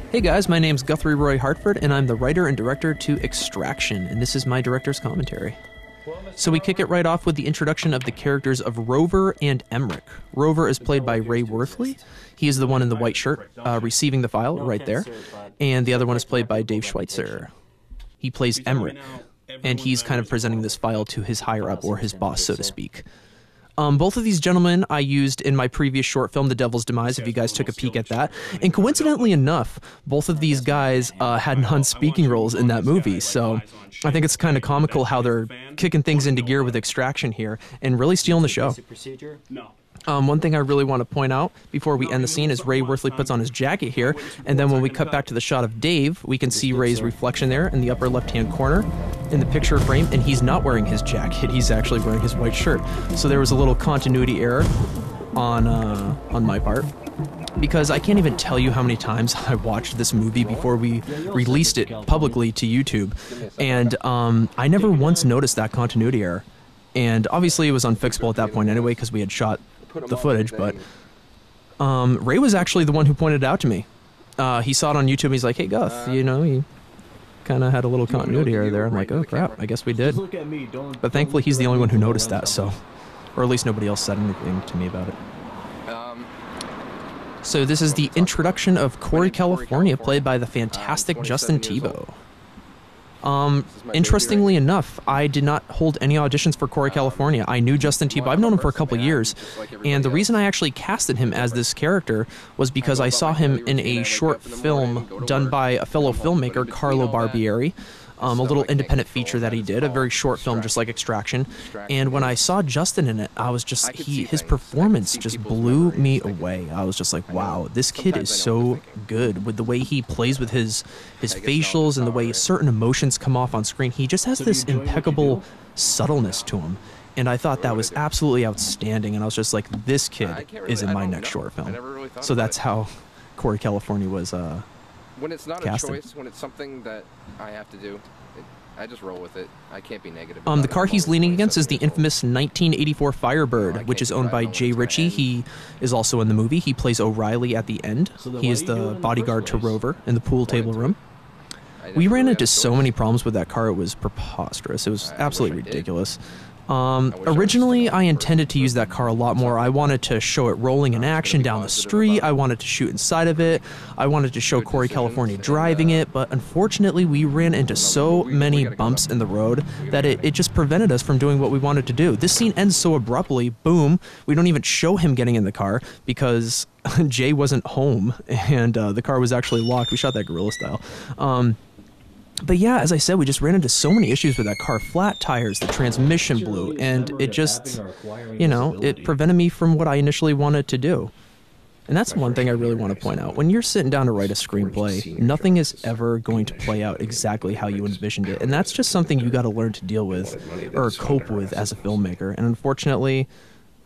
Hey guys, my name's Guthrie Roy Hartford, and I'm the writer and director to Extraction, and this is my director's commentary. So we kick it right off with the introduction of the characters of Rover and Emmerich. Rover is played by Ray Worthley. He is the one in the white shirt, receiving the file right there. And the other one is played by Dave Schweitzer. He plays Emmerich, and he's kind of presenting this file to his higher-up, or his boss, so to speak. Both of these gentlemen I used in my previous short film, The Devil's Demise, if you guys took a peek at that. And coincidentally enough, both of these guys had non-speaking roles in that movie, so I think it's kind of comical how they're kicking things into gear with Extraction here and really stealing the show. One thing I really want to point out before we end the scene is Ray Worthley puts on his jacket here, and then when we cut back to the shot of Dave, we can see Ray's reflection there in the upper left-hand corner in the picture frame, and he's not wearing his jacket, he's actually wearing his white shirt. So there was a little continuity error on my part, because I can't even tell you how many times I watched this movie before we released it publicly to YouTube, and I never once noticed that continuity error. And obviously it was unfixable at that point anyway, because we had shot the footage, but Ray was actually the one who pointed it out to me. He saw it on YouTube, he's like, hey Guth, you know, he kind of had a little continuity error there. I'm like, oh crap, I guess we did. But thankfully he's the only one who noticed that, so, or at least nobody else said anything to me about it. So this is the introduction of Corey California, played by the fantastic Justin Theroux. Interestingly enough, I did not hold any auditions for Corey California. I knew Justin Theroux. I've known him for a couple of years, and the reason I actually casted him as this character was because I saw him in a short film done by a fellow filmmaker, Carlo Barbieri, a little independent feature that he did, a very short film just like Extraction, and when I saw Justin in it, I was just, his performance just blew me away. I was just like, wow, this kid is so good with the way he plays with his facials and the way certain emotions come off on screen. He just has this impeccable subtleness to him, and I thought that was absolutely outstanding, and I was just like, this kid is in my next short film. So that's how Corey California was when it's not casted. A choice, when it's something that I have to do, I just roll with it. I can't be negative. The car he's leaning against is the infamous 1984 Firebird, which is owned by Jay Ritchie. He is also in the movie. He plays O'Reilly at the end. He is the bodyguard to Rover in the pool table room. We ran into so many problems with that car, it was preposterous. It was absolutely ridiculous. Originally, I intended to use that car a lot more. I wanted to show it rolling in action down the street. I wanted to shoot inside of it. I wanted to show Corey California driving it, but unfortunately, we ran into so many bumps in the road that it just prevented us from doing what we wanted to do. This scene ends so abruptly, boom, we don't even show him getting in the car because Jay wasn't home, and the car was actually locked. We shot that guerrilla style. But yeah, as I said, we just ran into so many issues with that car. Flat tires, the transmission blew, and it just, you know, it prevented me from what I initially wanted to do. And that's one thing I really want to point out. When you're sitting down to write a screenplay, nothing is ever going to play out exactly how you envisioned it. And that's just something you got to learn to deal with or cope with as a filmmaker. And unfortunately,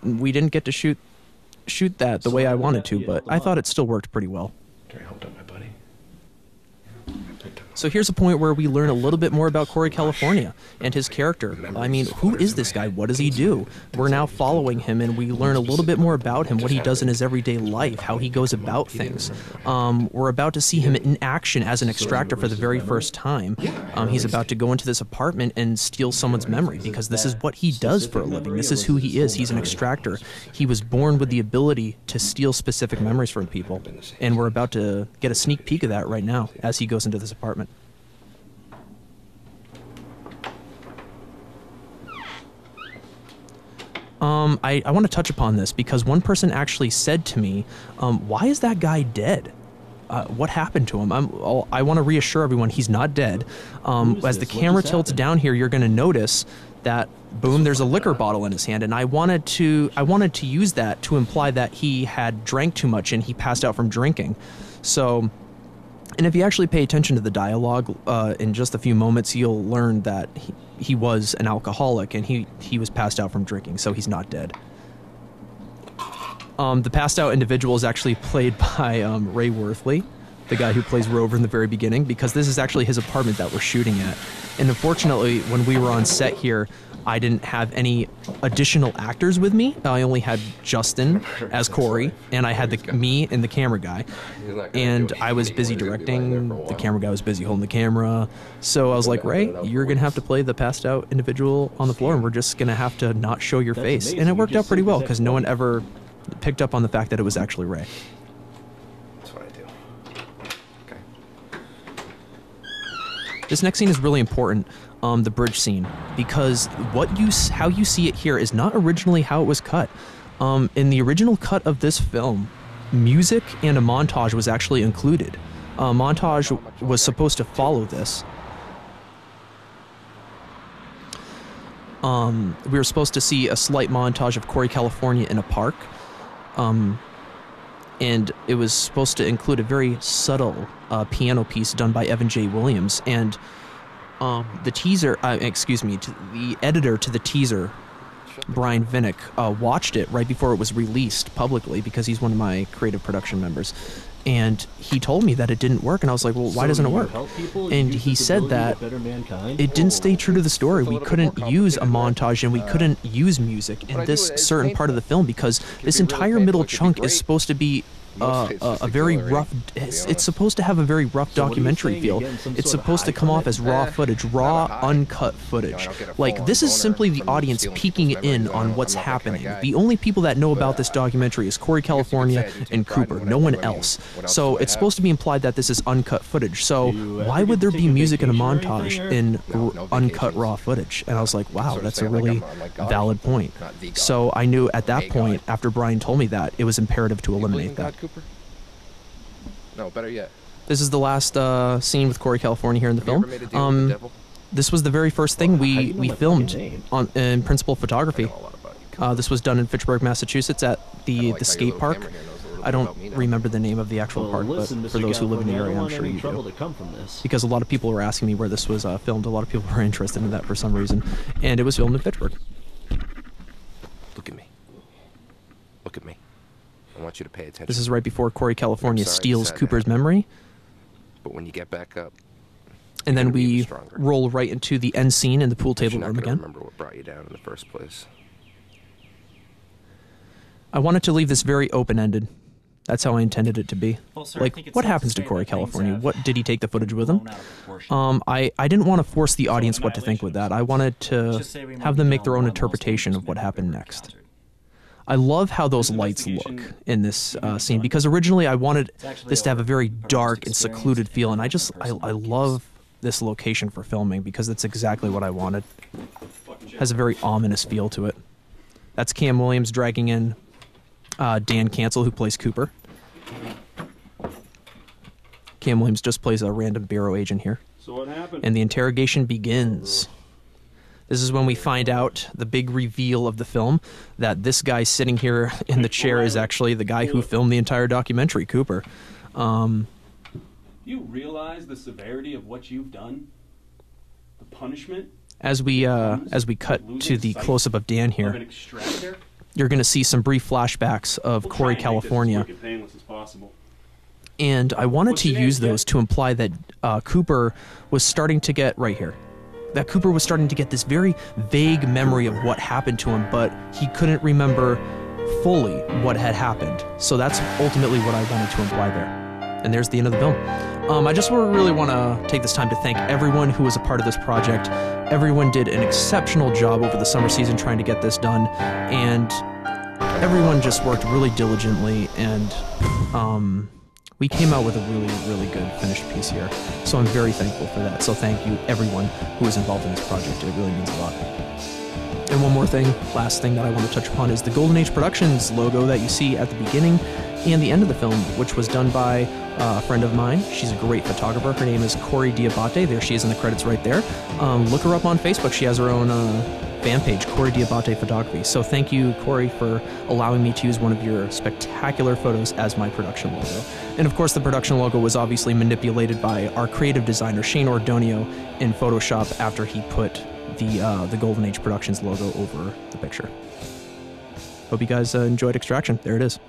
we didn't get to shoot that the way I wanted to, but I thought it still worked pretty well. So here's a point where we learn a little bit more about Corey California and his character. I mean, who is this guy? What does he do? We're now following him, and we learn a little bit more about him, what he does in his everyday life, how he goes about things. We're about to see him in action as an extractor for the very first time. He's about to go into this apartment and steal someone's memory, because this is what he does for a living. This is who he is. He's an extractor. He was born with the ability to steal specific memories from people, and we're about to get a sneak peek of that right now as he goes into this apartment. I want to touch upon this because one person actually said to me, why is that guy dead? What happened to him? I want to reassure everyone he's not dead. As the camera tilts down here, you're going to notice that, boom, there's a liquor bottle in his hand, and I wanted to use that to imply that he had drank too much and he passed out from drinking. So, and if you actually pay attention to the dialogue in just a few moments, you'll learn that he was an alcoholic and he was passed out from drinking, so he's not dead. The passed out individual is actually played by Ray Worthley. the guy who plays Rover in the very beginning, because this is actually his apartment that we're shooting at. And unfortunately, when we were on set here, I didn't have any additional actors with me. I only had Justin as Corey, and I had me and the camera guy. And I was busy directing, the camera guy was busy holding the camera. So I was like, Ray, you're going to have to play the passed out individual on the floor, and we're just going to have to not show your face. And it worked out pretty well, because no one ever picked up on the fact that it was actually Ray. That's what I do. Okay. This next scene is really important. The bridge scene, because how you see it here is not originally how it was cut. In the original cut of this film, music and a montage was actually included. A montage was supposed to follow this. We were supposed to see a slight montage of Corey, California in a park. And it was supposed to include a very subtle piano piece done by Evan J. Williams. And the editor to the teaser, Brian Vinnick, watched it right before it was released publicly, because he's one of my creative production members. And he told me that it didn't work, and I was like, well, why doesn't it work? And he said that it didn't stay true to the story. We couldn't use a montage, and we couldn't use music in this certain part of the film, because this entire middle chunk is supposed to be a very rough, it's supposed to have a very rough documentary feel. It's supposed to come off as raw footage, raw, uncut footage. Like, this is simply the audience peeking in on what's happening. The only people that know about this documentary is Corey, California, and Cooper, no one else. So it's supposed to be implied that this is uncut footage. So why would there be music in a montage in uncut raw footage? And I was like, wow, that's a really valid point. So I knew at that point, after Brian told me that, it was imperative to eliminate that. Cooper? No, better yet. This is the last scene with Corey, California here in the film. This was the very first thing we filmed in principal photography. This was done in Fitchburg, Massachusetts at the skate park. I don't remember the name of the actual park, but for those who live in the area, I'm sure you do. Because a lot of people were asking me where this was filmed. A lot of people were interested in that for some reason. And it was filmed in Fitchburg. Look at me. Look at me. I want you to pay attention. This is right before Corey, California steals Cooper's memory. But when you get back up, and then we roll right into the end scene in the pool table room again. Remember what brought you down in the first place. I wanted to leave this very open-ended. That's how I intended it to be. Well, sir, like, what happens to Corey, California? What did he take the footage with him? I didn't want to force the audience what to think with that. I wanted to have them make their own interpretation of what happened next. I love how those lights look in this scene, because originally I wanted this to have a very dark and secluded feel, and I love this location for filming because it's exactly what I wanted. It has a very ominous feel to it. That's Cam Williams dragging in Dan Cancel, who plays Cooper. Cam Williams just plays a random bureau agent here. So what happened? And the interrogation begins. This is when we find out the big reveal of the film, that this guy sitting here in the chair is actually the guy who filmed the entire documentary, Cooper. You realize the severity of what you've done? The punishment? As we cut to the close-up of Dan here, you're going to see some brief flashbacks of Corey, California. And I wanted to use those to imply that Cooper was starting to get, right here, that Cooper was starting to get this very vague memory of what happened to him, but he couldn't remember fully what had happened. So that's ultimately what I wanted to imply there. And there's the end of the film. I just really want to take this time to thank everyone who was a part of this project. Everyone did an exceptional job over the summer season trying to get this done, and everyone just worked really diligently, and we came out with a really, really good finished piece here. So I'm very thankful for that. So thank you, everyone who was involved in this project. It really means a lot. And one more thing, last thing that I want to touch upon is the Golden Age Productions logo that you see at the beginning and the end of the film, which was done by a friend of mine. She's a great photographer. Her name is Corey Diabate. There she is in the credits right there. Look her up on Facebook. She has her own fan page, Corey Diabate Photography. So thank you, Corey, for allowing me to use one of your spectacular photos as my production logo. And of course, the production logo was obviously manipulated by our creative designer, Shane Ordonio, in Photoshop after he put the Golden Age Productions logo over the picture. Hope you guys enjoyed Extraction. There it is.